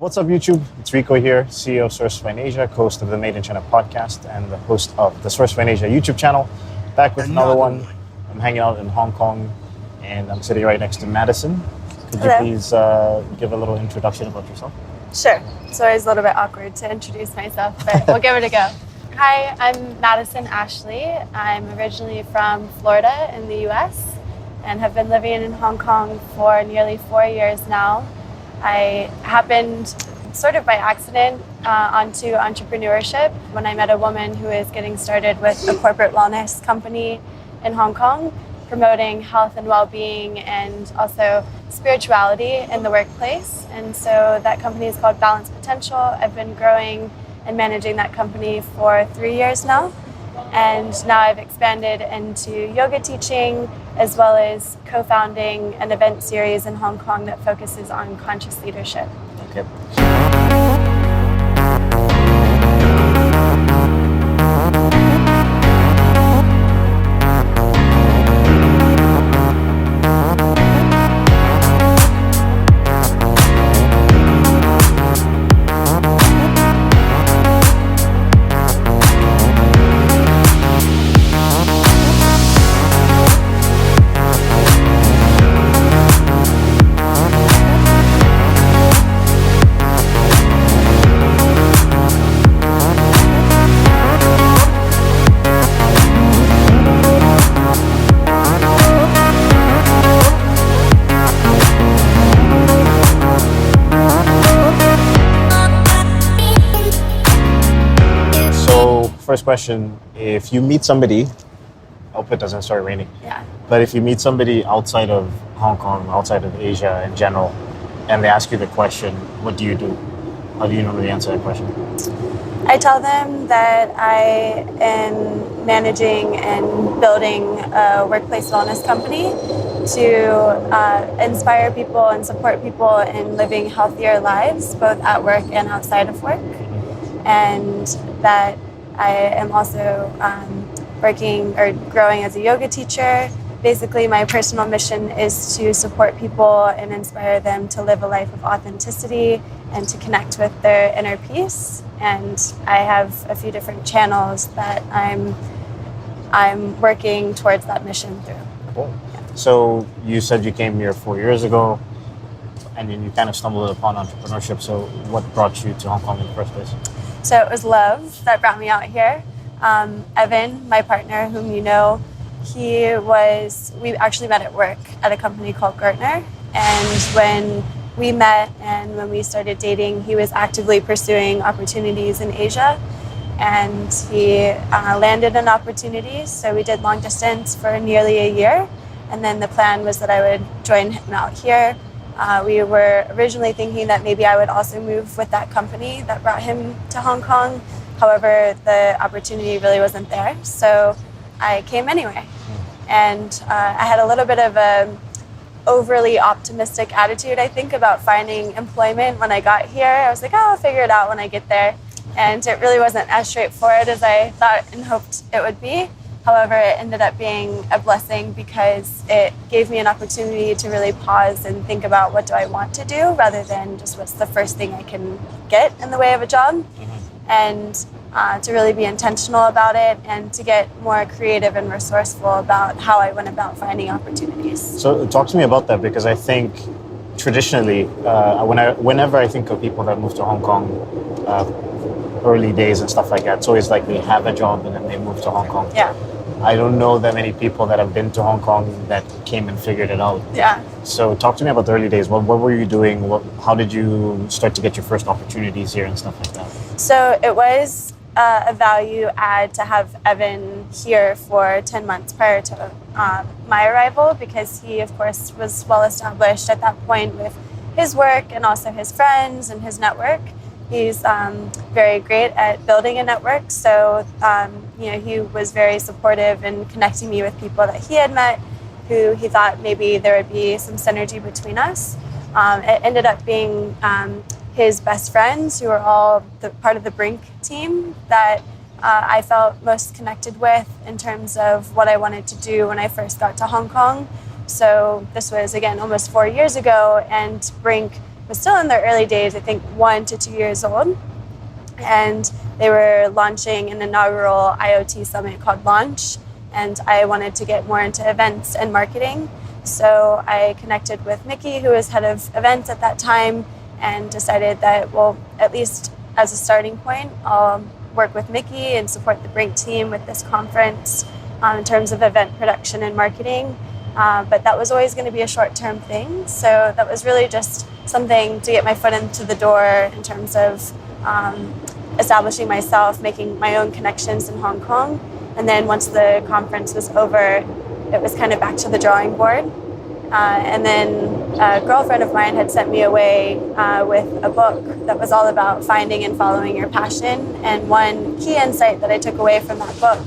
What's up, YouTube? It's Rico here, CEO of Sourcify in Asia, host of the Made in China podcast, and the host of the Sourcify in Asia YouTube channel. Back with another one. I'm hanging out in Hong Kong, and I'm sitting right next to Madison. Could you please give a little introduction about yourself? Sure. It's always a little bit awkward to introduce myself, but we'll give it a go. Hi, I'm Madison Ashley. I'm originally from Florida in the US and have been living in Hong Kong for nearly 4 years now. I happened sort of by accident onto entrepreneurship when I met a woman who is getting started with a corporate wellness company in Hong Kong, promoting health and well-being and also spirituality in the workplace. And so that company is called Balance Potential. I've been growing and managing that company for 3 years now. And now I've expanded into yoga teaching as well as co-founding an event series in Hong Kong that focuses on conscious leadership. Okay. First question, if you meet somebody, I hope it doesn't start raining. Yeah. But if you meet somebody outside of Hong Kong, outside of Asia in general, and they ask you the question, what do you do? How do you normally answer that question? I tell them that I am managing and building a workplace wellness company to inspire people and support people in living healthier lives, both at work and outside of work. And that I am also working or growing as a yoga teacher. Basically, my personal mission is to support people and inspire them to live a life of authenticity and to connect with their inner peace. And I have a few different channels that I'm working towards that mission through. Cool. Yeah. So you said you came here 4 years ago, and then you kind of stumbled upon entrepreneurship. So what brought you to Hong Kong in the first place? So it was love that brought me out here. Evan, my partner, whom you know, we actually met at work at a company called Gartner. And when we met and when we started dating, he was actively pursuing opportunities in Asia. And he landed an opportunity. So we did long distance for nearly a year. And then the plan was that I would join him out here. We were originally thinking that maybe I would also move with that company that brought him to Hong Kong. However, the opportunity really wasn't there, so I came anyway. And I had a little bit of an overly optimistic attitude, I think, about finding employment when I got here. I was like, I'll figure it out when I get there. And it really wasn't as straightforward as I thought and hoped it would be. However, it ended up being a blessing because it gave me an opportunity to really pause and think about what do I want to do rather than just what's the first thing I can get in the way of a job. And to really be intentional about it and to get more creative and resourceful about how I went about finding opportunities. So talk to me about that, because I think traditionally, whenever I think of people that move to Hong Kong, early days and stuff like that, it's always like they have a job and then they move to Hong Kong. Yeah. I don't know that many people that have been to Hong Kong that came and figured it out. Yeah. So talk to me about the early days. What were you doing? How did you start to get your first opportunities here and stuff like that? So it was a value add to have Evan here for 10 months prior to my arrival, because he, of course, was well established at that point with his work and also his friends and his network. He's very great at building a network, so he was very supportive in connecting me with people that he had met, who he thought maybe there would be some synergy between us. It ended up being his best friends, who were all part of the Brink team, that I felt most connected with in terms of what I wanted to do when I first got to Hong Kong. So this was, again, almost 4 years ago, and Brink was still in their early days, I think 1 to 2 years old. And they were launching an inaugural IoT summit called Launch. And I wanted to get more into events and marketing. So I connected with Mickey, who was head of events at that time, and decided that, well, at least as a starting point, I'll work with Mickey and support the Brink team with this conference in terms of event production and marketing. But that was always going to be a short-term thing. So that was really just something to get my foot into the door in terms of establishing myself, making my own connections in Hong Kong. And then once the conference was over, it was kind of back to the drawing board. And then a girlfriend of mine had sent me away with a book that was all about finding and following your passion. And one key insight that I took away from that book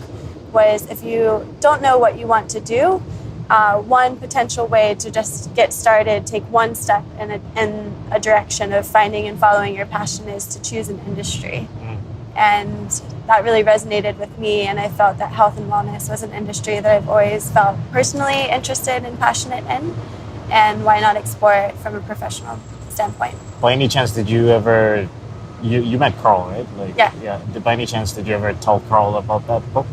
was, if you don't know what you want to do, one potential way to just get started, take one step in a direction of finding and following your passion, is to choose an industry. And that really resonated with me, and I felt that health and wellness was an industry that I've always felt personally interested and passionate in, and why not explore it from a professional standpoint. By any chance, did you ever, you met Carl, right? Yeah. By any chance, did you ever tell Carl about that book?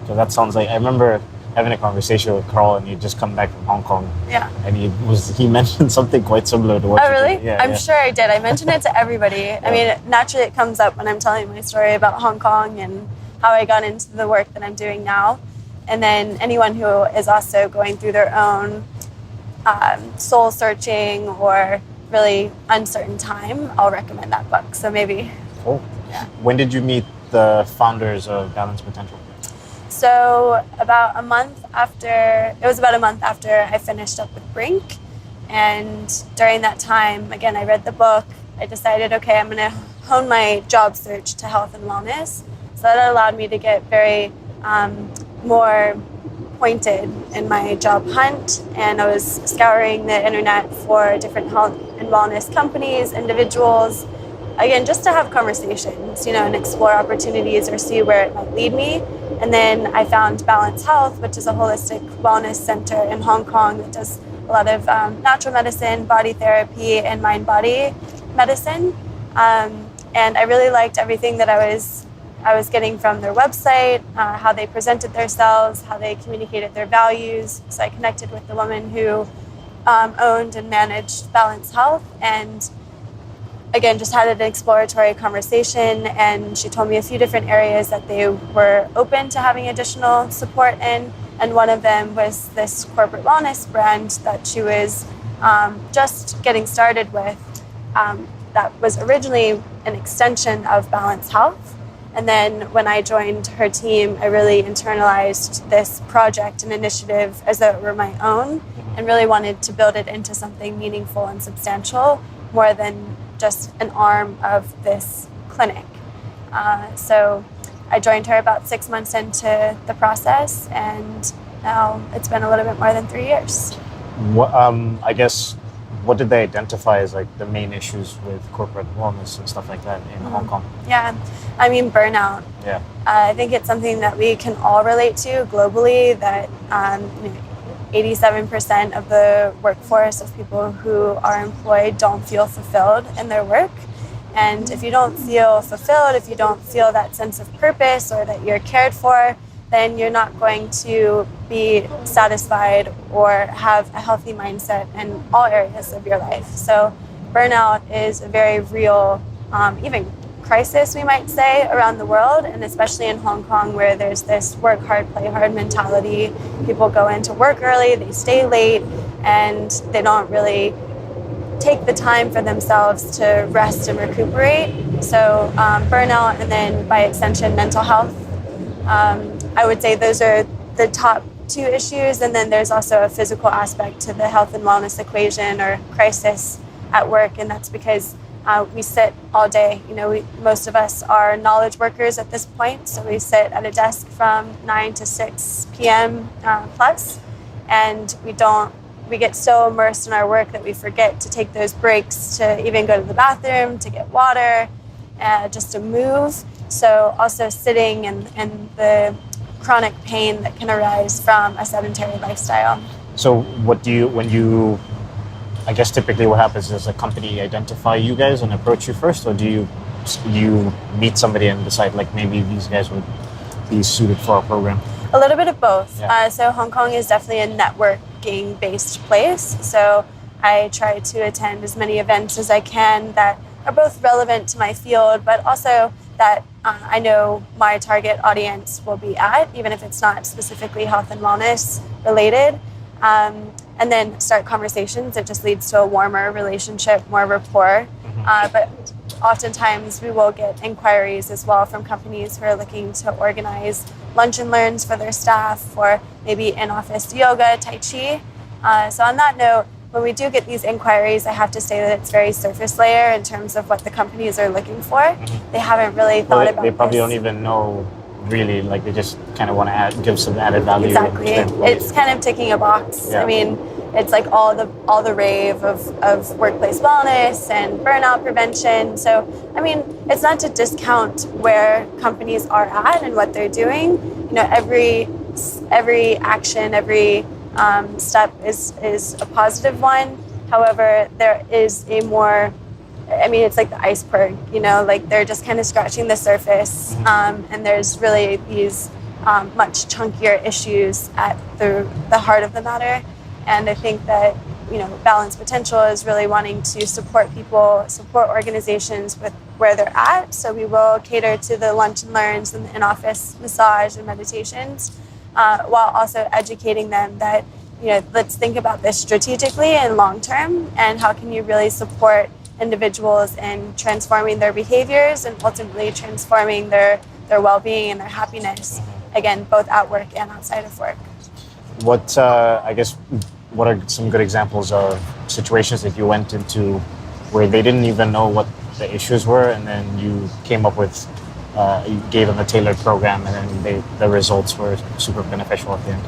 Because that sounds like, I remember having a conversation with Carl, and he'd just come back from Hong Kong. Yeah. And he mentioned something quite similar to what Oh, you really? did. Yeah, I'm sure I did. I mentioned it to everybody. Yeah. I mean, naturally it comes up when I'm telling my story about Hong Kong and how I got into the work that I'm doing now. And then anyone who is also going through their own soul searching or really uncertain time, I'll recommend that book. So maybe. Cool. Yeah. When did you meet the founders of Balance Potential? So about a month after I finished up with Brink. And during that time, again, I read the book. I decided, okay, I'm going to hone my job search to health and wellness. So that allowed me to get very more pointed in my job hunt. And I was scouring the internet for different health and wellness companies, individuals, again, just to have conversations, and explore opportunities or see where it might lead me. And then I found Balance Health, which is a holistic wellness center in Hong Kong that does a lot of natural medicine, body therapy, and mind-body medicine. And I really liked everything that I was getting from their website, how they presented themselves, how they communicated their values. So I connected with the woman who owned and managed Balance Health, and again, just had an exploratory conversation, and she told me a few different areas that they were open to having additional support in. And one of them was this corporate wellness brand that she was just getting started with. That was originally an extension of Balance Health. And then when I joined her team, I really internalized this project and initiative as though it were my own, and really wanted to build it into something meaningful and substantial, more than just an arm of this clinic. So I joined her about 6 months into the process, and now it's been a little bit more than 3 years. What did they identify as like the main issues with corporate wellness and stuff like that in Hong Kong? Yeah, I mean, burnout. Yeah. I think it's something that we can all relate to globally, that 87% of the workforce of people who are employed don't feel fulfilled in their work. And if you don't feel fulfilled, if you don't feel that sense of purpose or that you're cared for, then you're not going to be satisfied or have a healthy mindset in all areas of your life. So burnout is a very real, even crisis, we might say, around the world, and especially in Hong Kong, where there's this work hard, play hard mentality. People go into work early, they stay late, and they don't really take the time for themselves to rest and recuperate. So burnout, and then by extension, mental health. I would say those are the top two issues, and then there's also a physical aspect to the health and wellness equation or crisis at work, and that's because we sit all day. Most of us are knowledge workers at this point, so we sit at a desk from 9 to 6 p.m. Plus, and we get so immersed in our work that we forget to take those breaks to even go to the bathroom, to get water, just to move. So also sitting and the chronic pain that can arise from a sedentary lifestyle. So when you I guess typically what happens is a company identify you guys and approach you first, or do you meet somebody and decide like maybe these guys would be suited for our program? A little bit of both. Yeah. So Hong Kong is definitely a networking-based place. So I try to attend as many events as I can that are both relevant to my field, but also that I know my target audience will be at, even if it's not specifically health and wellness related. And then start conversations. It just leads to a warmer relationship, more rapport. But oftentimes we will get inquiries as well from companies who are looking to organize lunch and learns for their staff, or maybe in-office yoga, tai chi. So on that note, when we do get these inquiries, I have to say that it's very surface layer in terms of what the companies are looking for. They haven't really thought about They probably this. don't even know really, like they just kind of want to give some added value. Exactly. It's kind of ticking a box. Yeah. I mean, it's like all the rave of workplace wellness and burnout prevention. So, I mean, it's not to discount where companies are at and what they're doing. You know, every action, every step is a positive one. However, there is a more, I mean, it's like the iceberg, you know, like they're just kind of scratching the surface. And there's really these much chunkier issues at the heart of the matter. And I think that, you know, Balanced Potential is really wanting to support people, support organizations with where they're at. So we will cater to the lunch and learns and the in-office massage and meditations, while also educating them that, you know, let's think about this strategically and long term, and how can you really support individuals in transforming their behaviors and ultimately transforming their well-being and their happiness, again, both at work and outside of work. What what are some good examples of situations that you went into where they didn't even know what the issues were, and then you came up with, you gave them a tailored program, and then the results were super beneficial at the end?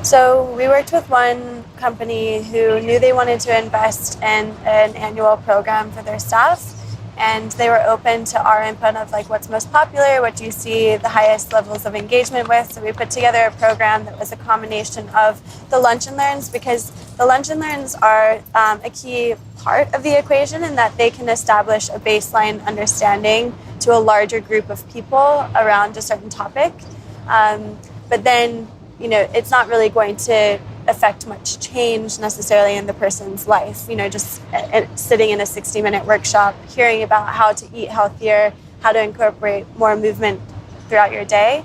So we worked with one company who knew they wanted to invest in an annual program for their staff, and they were open to our input of like what's most popular, what do you see the highest levels of engagement with. So we put together a program that was a combination of the lunch and learns, because the lunch and learns are a key part of the equation in that they can establish a baseline understanding to a larger group of people around a certain topic. But then, you know, it's not really going to affect much change necessarily in the person's life. You know, just sitting in a 60-minute workshop, hearing about how to eat healthier, how to incorporate more movement throughout your day.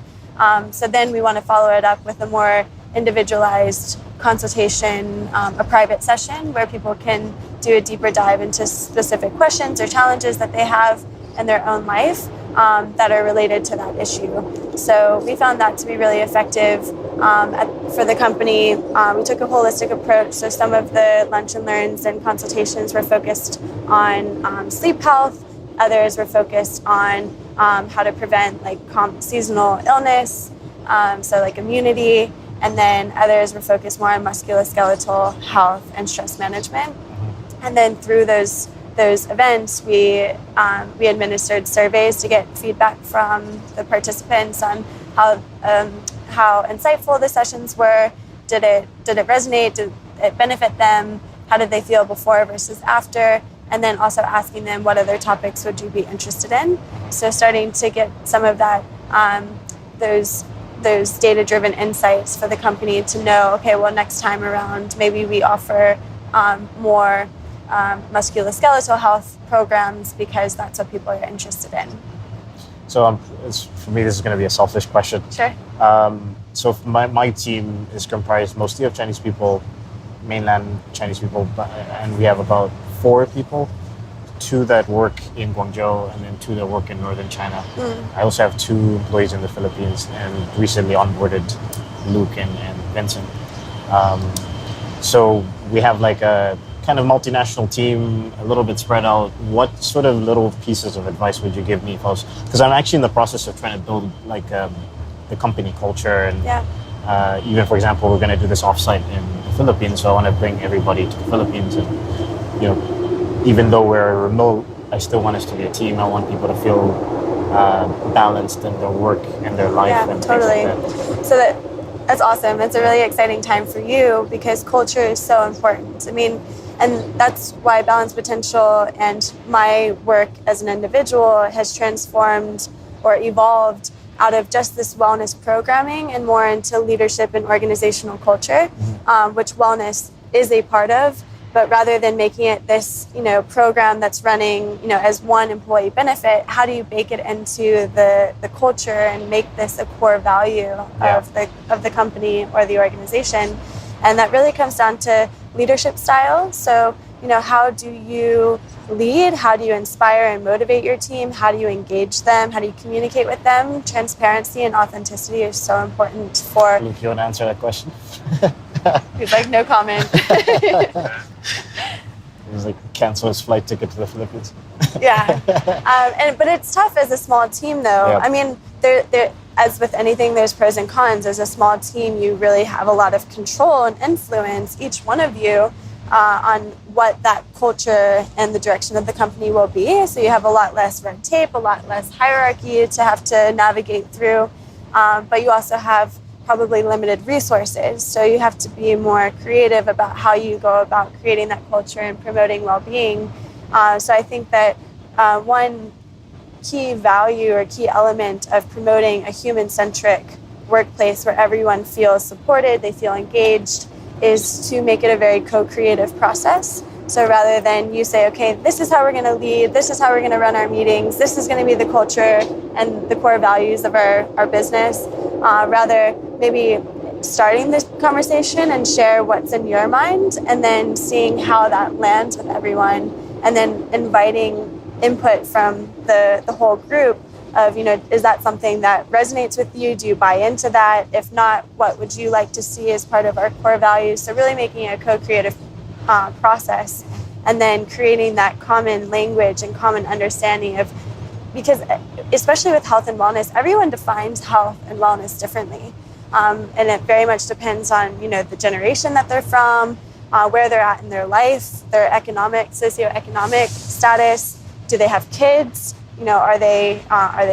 So then we want to follow it up with a more individualized consultation, a private session where people can do a deeper dive into specific questions or challenges that they have in their own life that are related to that issue. So we found that to be really effective for the company. We took a holistic approach. So some of the lunch and learns and consultations were focused on sleep health. Others were focused on how to prevent like seasonal illness, so like immunity. And then others were focused more on musculoskeletal health and stress management. And then through those events, we administered surveys to get feedback from the participants on how insightful the sessions were. Did it resonate? Did it benefit them? How did they feel before versus after? And then also asking them what other topics would you be interested in. So starting to get some of that those data-driven insights for the company to know, okay, well, next time around, maybe we offer more musculoskeletal health programs because that's what people are interested in. So for me, this is going to be a selfish question. Sure. So my team is comprised mostly of Chinese people, mainland Chinese people, and we have about 4 people, 2 that work in Guangzhou and then 2 that work in northern China. I also have 2 employees in the Philippines and recently onboarded Luke and Vincent. So we have like a kind of multinational team, a little bit spread out. What sort of little pieces of advice would you give me, because I'm actually in the process of trying to build like the company culture, and even for example, we're going to do this offsite in the Philippines, so I want to bring everybody to the Philippines, and you know, even though we're remote, I still want us to be a team. I want people to feel balanced in their work and their life. Yeah, and totally. things like that. So that's awesome. It's a really exciting time for you because culture is so important. I mean, And that's why Balance Potential and my work as an individual has transformed or evolved out of just this wellness programming and more into leadership and organizational culture, which wellness is a part of. But rather than making it this, program that's running, as one employee benefit, how do you bake it into the culture and make this a core value of the company or the organization? And that really comes down to leadership style. So, how do you lead? How do you inspire and motivate your team? How do you engage them? How do you communicate with them? Transparency and authenticity is so important for... Luke, you want to answer that question? He's like, no comment. He's like, cancel his flight ticket to the Philippines. Yeah. But it's tough as a small team, though. Yep. I mean, there, as with anything, there's pros and cons. As a small team, you really have a lot of control and influence, each one of you, on what that culture and the direction of the company will be. So you have a lot less red tape, a lot less hierarchy to have to navigate through. But you also have probably limited resources. So you have to be more creative about how you go about creating that culture and promoting well-being. So I think that one key value or key element of promoting a human-centric workplace where everyone feels supported, they feel engaged, is to make it a very co-creative process. So rather than you say, okay, this is how we're going to lead, this is how we're going to run our meetings, this is going to be the culture and the core values of our business, rather maybe starting this conversation and share what's in your mind and then seeing how that lands with everyone and then inviting input from the whole group of, is that something that resonates with you? Do you buy into that? If not, what would you like to see as part of our core values? So really making a co-creative process and then creating that common language and common understanding of, because especially with health and wellness, everyone defines health and wellness differently. And it very much depends on, the generation that they're from, where they're at in their life, their socioeconomic status. Do they have kids? Are they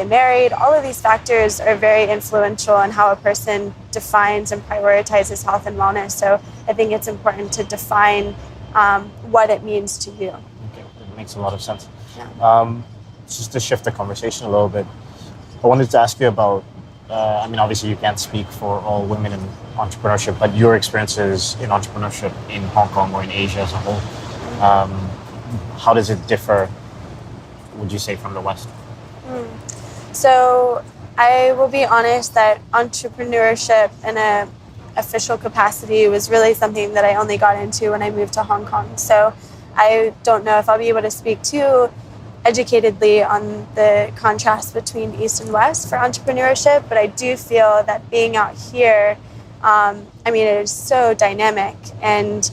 married? All of these factors are very influential in how a person defines and prioritizes health and wellness. So I think it's important to define what it means to you. Okay, that makes a lot of sense. Yeah. Just to shift the conversation a little bit, I wanted to ask you about, obviously you can't speak for all women in entrepreneurship, but your experiences in entrepreneurship in Hong Kong or in Asia as a whole, how does it differ, would you say, from the West? So I will be honest that entrepreneurship in an official capacity was really something that I only got into when I moved to Hong Kong. So I don't know if I'll be able to speak too educatedly on the contrast between East and West for entrepreneurship, but I do feel that being out here, it is so dynamic. And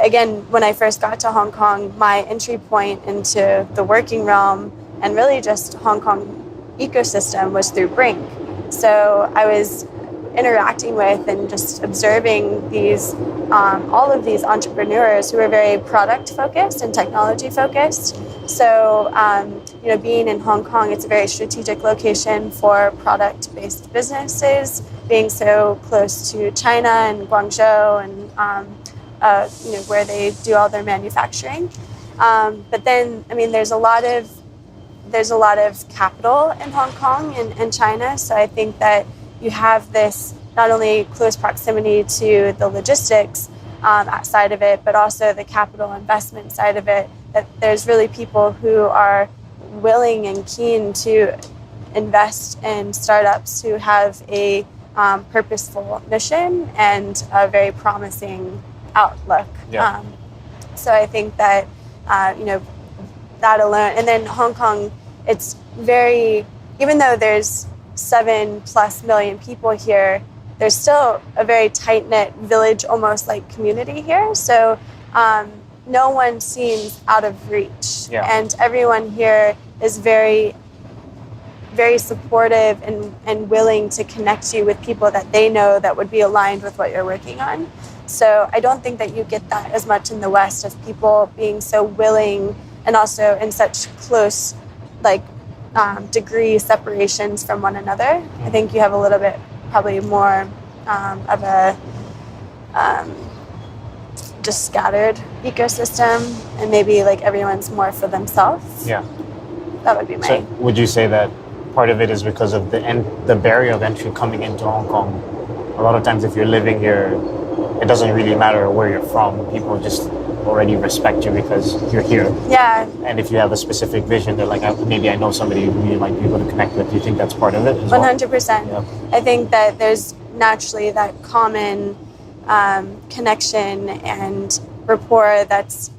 again, when I first got to Hong Kong, my entry point into the working realm and really just Hong Kong ecosystem was through Brink. So I was interacting with and just observing these, all of these entrepreneurs who are very product focused and technology focused. So, being in Hong Kong, it's a very strategic location for product-based businesses, being so close to China and Guangzhou and where they do all their manufacturing. But then, there's a lot of capital in Hong Kong and China. So I think that you have this not only close proximity to the logistics side of it, but also the capital investment side of it, that there's really people who are willing and keen to invest in startups who have a purposeful mission and a very promising outlook. Yeah. So I think that, that alone, and then Hong Kong, it's very, even though there's 7+ million people here, there's still a very tight-knit village, almost like community here. So no one seems out of reach. Yeah. And everyone here is very, very supportive and willing to connect you with people that they know that would be aligned with what you're working on. So I don't think that you get that as much in the West, of people being so willing and also in such close, degree separations from one another. I think you have a little bit, probably more of a just scattered ecosystem, and maybe like everyone's more for themselves. Yeah. That would be my... So would you say that part of it is because of the barrier of entry coming into Hong Kong? A lot of times if you're living here, it doesn't really matter where you're from. People just already respect you because you're here. Yeah. And if you have a specific vision, they're like, maybe I know somebody who you might be able to connect with. Do you think that's part of it as 100%. well? Yeah. I think that there's naturally that common connection and rapport that's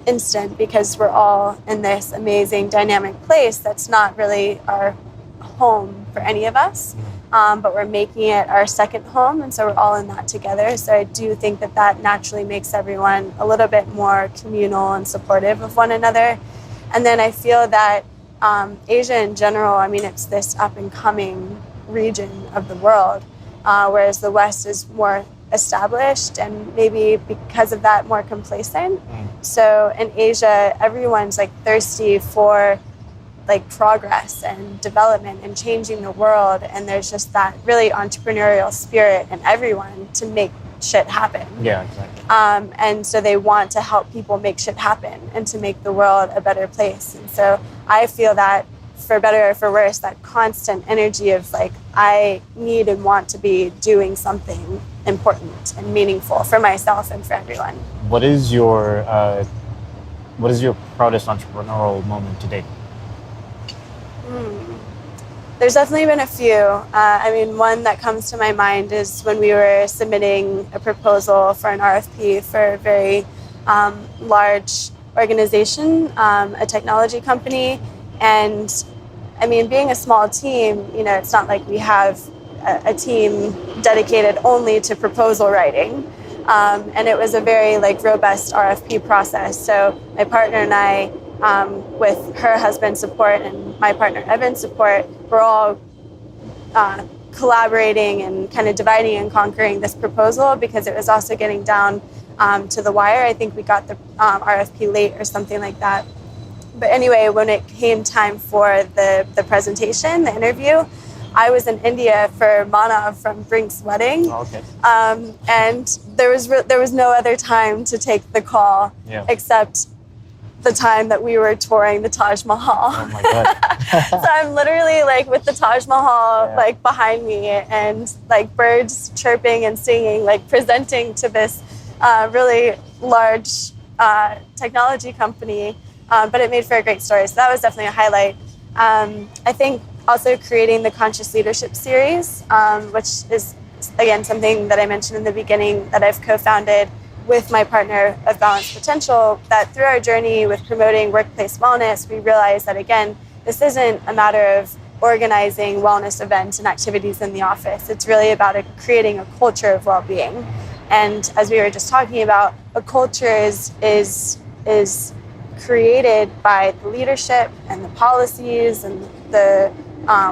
instant because we're all in this amazing dynamic place that's not really our home for any of us, but we're making it our second home, and so we're all in that together. So I do think that that naturally makes everyone a little bit more communal and supportive of one another. And then I feel that Asia in general, I mean, it's this up and coming region of the world, whereas the West is more established and maybe because of that more complacent. So in Asia, everyone's like thirsty for like progress and development and changing the world, and there's just that really entrepreneurial spirit in everyone to make shit happen. Yeah, exactly. And so they want to help people make shit happen and to make the world a better place. And so I feel that for better or for worse, that constant energy of like, I need and want to be doing something important and meaningful for myself and for everyone. What is your proudest entrepreneurial moment to date? There's definitely been a few. I mean, one that comes to my mind is when we were submitting a proposal for an RFP for a very large organization, a technology company. And I mean, being a small team, you know, it's not like we have a team dedicated only to proposal writing. And it was a very like robust RFP process. So my partner and I, with her husband's support and my partner Evan's support, we're all collaborating and kind of dividing and conquering this proposal because it was also getting down to the wire. I think we got the RFP late or something like that. But anyway, when it came time for the presentation, the interview, I was in India for Manav from Brink's wedding. Oh, okay. And there was no other time to take the call except the time that we were touring the Taj Mahal. Oh my God. So I'm literally like with the Taj Mahal like behind me and like birds chirping and singing, like presenting to this really large technology company. But it made for a great story. So that was definitely a highlight. I think also creating the Conscious Leadership series, which is, again, something that I mentioned in the beginning that I've co-founded with my partner of Balanced Potential, that through our journey with promoting workplace wellness, we realized that, again, this isn't a matter of organizing wellness events and activities in the office. It's really about creating a culture of well-being. And as we were just talking about, a culture is created by the leadership and the policies and the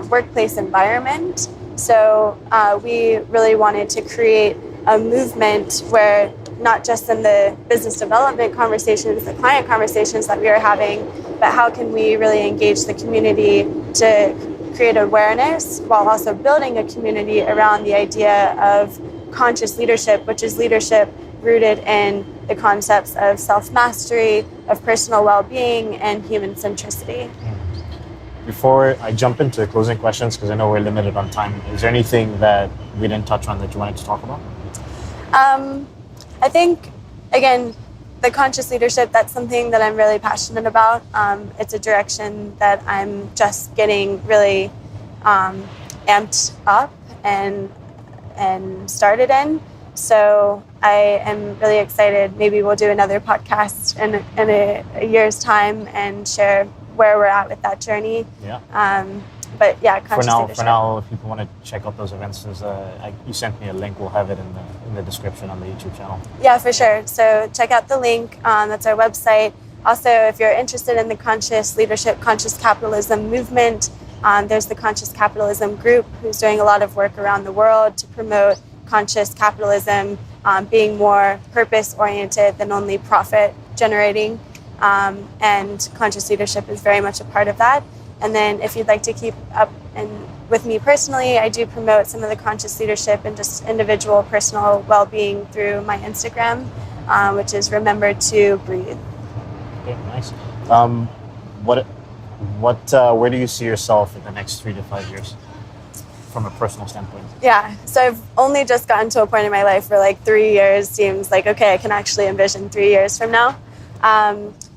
workplace environment. So we really wanted to create a movement where not just in the business development conversations, the client conversations that we are having, but how can we really engage the community to create awareness while also building a community around the idea of conscious leadership, which is leadership rooted in the concepts of self-mastery, of personal well-being, and human centricity. Before I jump into closing questions, because I know we're limited on time, is there anything that we didn't touch on that you wanted to talk about? I think, again, the conscious leadership, that's something that I'm really passionate about. It's a direction that I'm just getting really amped up and started in. So I am really excited. Maybe we'll do another podcast in a year's time and share where we're at with that journey. Yeah. But yeah, conscious leadership. For now, if people want to check out those events, you sent me a link. We'll have it in the description on the YouTube channel. Yeah, for sure. So check out the link. That's our website. Also, if you're interested in the conscious leadership, conscious capitalism movement, there's the Conscious Capitalism Group, who's doing a lot of work around the world to promote conscious capitalism, being more purpose-oriented than only profit-generating. And conscious leadership is very much a part of that. And then if you'd like to keep up and with me personally, I do promote some of the conscious leadership and just individual personal well-being through my Instagram. which is remember to breathe. Okay, nice. Where do you see yourself in the next 3 to 5 years from a personal standpoint? Yeah, so I've only just gotten to a point in my life where like 3 years seems like, okay, I can actually envision 3 years from now.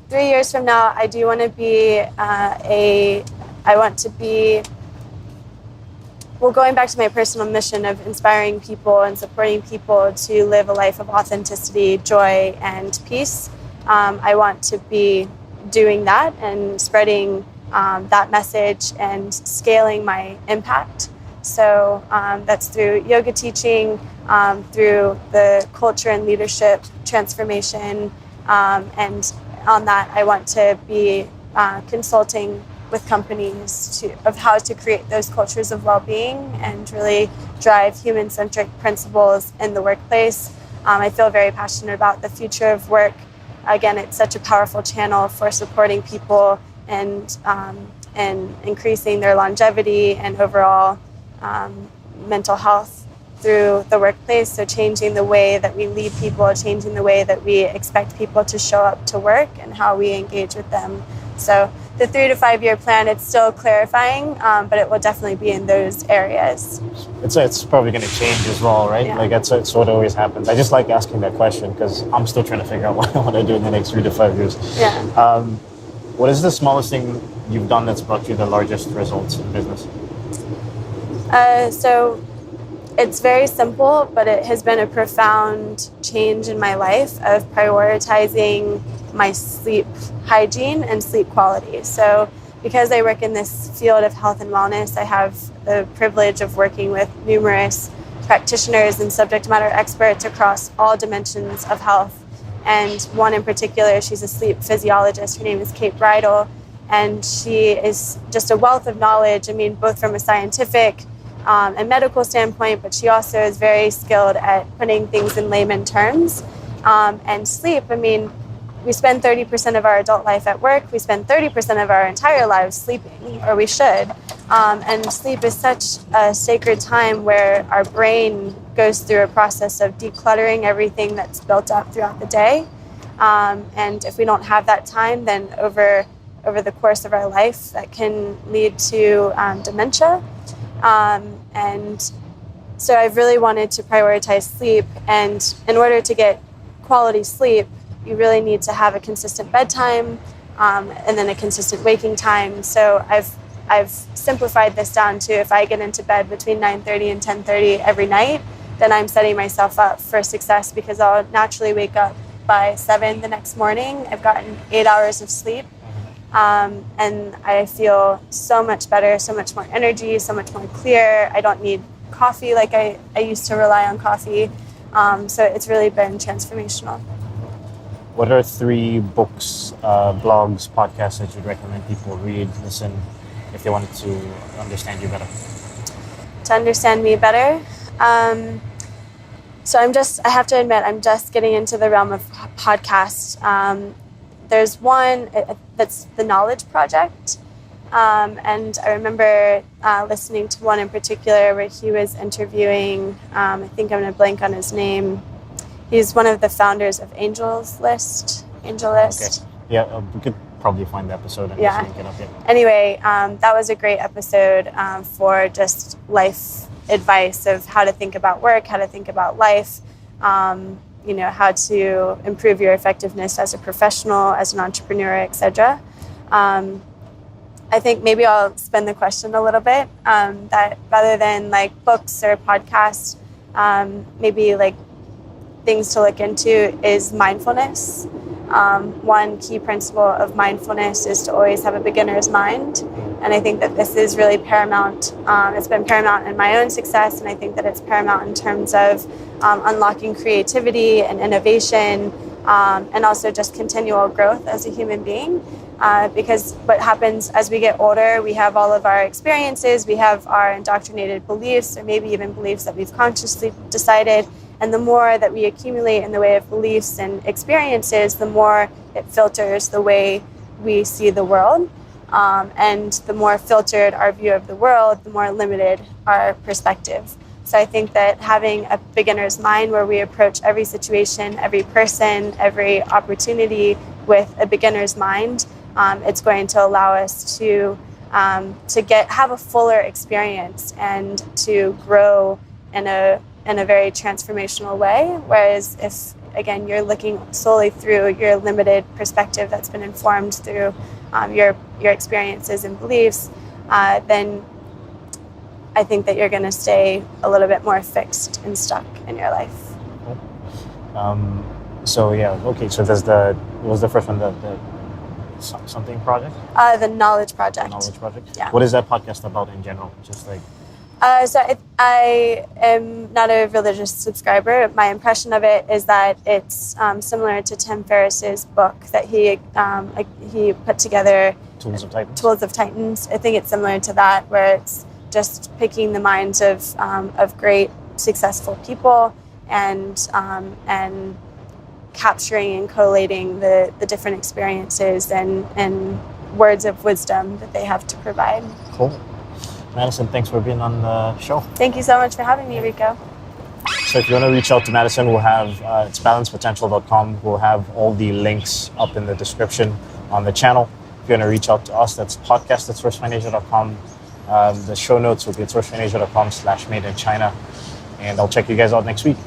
3 years from now, I do want to be going back to my personal mission of inspiring people and supporting people to live a life of authenticity, joy, and peace. I want to be doing that and spreading that message and scaling my impact. So that's through yoga teaching, through the culture and leadership transformation. And on that, I want to be consulting with companies of how to create those cultures of well-being and really drive human-centric principles in the workplace. I feel very passionate about the future of work. Again, it's such a powerful channel for supporting people and increasing their longevity and overall mental health through the workplace. So changing the way that we lead people, changing the way that we expect people to show up to work and how we engage with them. So the 3 to 5 year plan, it's still clarifying, but it will definitely be in those areas. It's probably going to change as well, right? Yeah. Like it's what always happens. I just like asking that question because I'm still trying to figure out what I want to do in the next 3 to 5 years. Yeah. What is the smallest thing you've done that's brought you the largest results in business? So it's very simple, but it has been a profound change in my life of prioritizing my sleep hygiene and sleep quality. So because I work in this field of health and wellness, I have the privilege of working with numerous practitioners and subject matter experts across all dimensions of health. And one in particular, she's a sleep physiologist. Her name is Kate Bridle, and she is just a wealth of knowledge. I mean, both from a scientific and medical standpoint, but she also is very skilled at putting things in layman terms. And sleep, I mean, we spend 30% of our adult life at work. We spend 30% of our entire lives sleeping, or we should. And sleep is such a sacred time where our brain goes through a process of decluttering everything that's built up throughout the day. And if we don't have that time, then over the course of our life, that can lead to dementia. And so I've really wanted to prioritize sleep. And in order to get quality sleep, you really need to have a consistent bedtime and then a consistent waking time. So I've simplified this down to if I get into bed between 9:30 and 10:30 every night, then I'm setting myself up for success because I'll naturally wake up by 7 the next morning. I've gotten 8 hours of sleep. And I feel so much better, so much more energy, so much more clear. I don't need coffee like I used to rely on coffee. So it's really been transformational. What are 3 books, blogs, podcasts that you'd recommend people read, listen, if they wanted to understand you better? To understand me better? So I have to admit, I'm just getting into the realm of podcasts. There's one that's The Knowledge Project. And I remember listening to one in particular where he was interviewing, I think I'm going to blank on his name. He's one of the founders of AngelList. Okay. Yeah, we could probably find the episode and just link it up here. Anyway, that was a great episode for just life advice of how to think about work, how to think about life, how to improve your effectiveness as a professional, as an entrepreneur, etc. I think maybe I'll spin the question a little bit, that rather than like books or podcasts, maybe like things to look into is mindfulness. One key principle of mindfulness is to always have a beginner's mind. And I think that this is really paramount. It's been paramount in my own success, and I think that it's paramount in terms of unlocking creativity and innovation, and also just continual growth as a human being. Because what happens as we get older, we have all of our experiences, we have our indoctrinated beliefs, or maybe even beliefs that we've consciously decided. And the more that we accumulate in the way of beliefs and experiences, the more it filters the way we see the world. And the more filtered our view of the world, the more limited our perspective. So I think that having a beginner's mind where we approach every situation, every person, every opportunity with a beginner's mind, it's going to allow us to have a fuller experience and to grow in a very transformational way. Whereas if, again, you're looking solely through your limited perspective that's been informed through your experiences and beliefs, then I think that you're going to stay a little bit more fixed and stuck in your life. So there's what was the first one? The something project? The Knowledge Project. The Knowledge Project? Yeah. What is that podcast about in general? Just like... So I am not a religious subscriber. My impression of it is that it's similar to Tim Ferriss's book that he put together. Tools of Titans? Tools of Titans. I think it's similar to that, where it's just picking the minds of great, successful people and capturing and collating the different experiences and words of wisdom that they have to provide. Cool. Madison, thanks for being on the show. Thank you so much for having me, Rico. So if you want to reach out to Madison, we'll have it's balancepotential.com. We'll have all the links up in the description on the channel. If you want to reach out to us, that's podcast@sourcefinasia.com. The show notes will be at sourcefinasia.com/made in China. And I'll check you guys out next week.